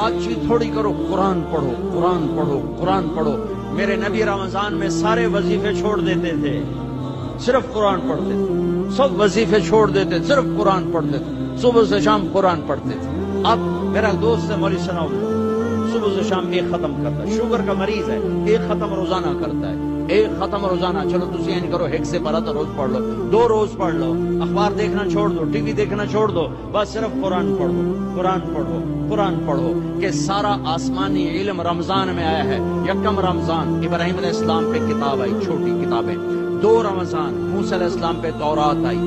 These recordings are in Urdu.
بات چیت تھوڑی کرو، قرآن پڑھو، قرآن پڑھو، قرآن پڑھو۔ میرے نبی رمضان میں سارے وظیفے چھوڑ دیتے تھے، صرف قرآن پڑھتے تھے، سب وظیفے چھوڑ دیتے، صرف قرآن پڑھتے تھے، صبح سے شام قرآن پڑھتے تھے۔ اب میرا دوست ہے مولوی ثناء اللہ، صبح سے شام ایک ختم کرتا ہے، شوگر کا مریض ہے، ایک ختم روزانہ کرتا ہے، ایک ختم روزانہ۔ چلو تسی این کرو، ایک سے پڑھا تو روز پڑھ لو، 2 روز پڑھ لو، اخبار دیکھنا چھوڑ دو، ٹی وی دیکھنا چھوڑ دو، بس صرف قرآن پڑھو، قرآن پڑھو، قرآن پڑھو، کہ سارا آسمانی علم رمضان میں آیا ہے۔ یکم رمضان ابراہیم علیہ السلام پہ کتاب آئی، چھوٹی کتابیں، 2 رمضان موسیٰ علیہ السلام پہ تورات آئی،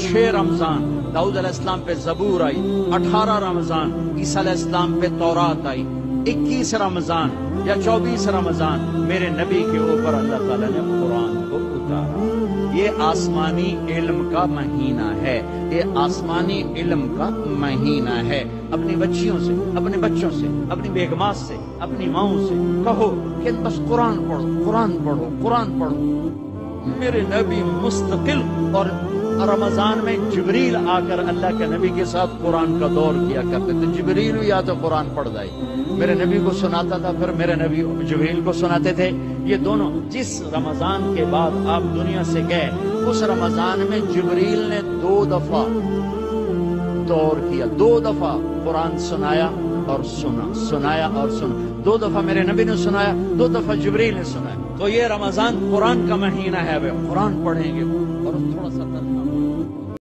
6 رمضان داؤد علیہ السلام پہ زبور آئی، 18 رمضان عیسیٰ علیہ السلام پہ تورات آئی، 21 رمضان یا 24 رمضان میرے نبی کے اوپر اللہ تعالیٰ نے قرآن کو اتارا۔ یہ آسمانی علم کا مہینہ ہے، یہ آسمانی علم کا مہینہ ہے۔ اپنی بچیوں سے، اپنے بچوں سے، اپنی بیگمات سے، اپنی ماؤں سے کہو کہ بس قرآن پڑھو، قرآن پڑھو، قرآن پڑھو۔ میرے نبی مستقل، اور رمضان میں جبریل آ کر اللہ کے نبی کے ساتھ قرآن کا دور کیا کرتے تھے۔ جبریل بھی آتے قرآن پڑھ جائے، میرے نبی کو سناتا تھا، پھر میرے نبی جبریل کو سناتے تھے۔ یہ دونوں، جس رمضان کے بعد آپ دنیا سے گئے، اس رمضان میں جبریل نے 2 دفعہ دور کیا، 2 دفعہ قرآن سنایا اور سنا، سنایا اور سنا۔ 2 دفعہ میرے نبی نے سنایا، 2 دفعہ جبریل نے سنایا۔ تو یہ رمضان قرآن کا مہینہ ہے، قرآن پڑھیں گے،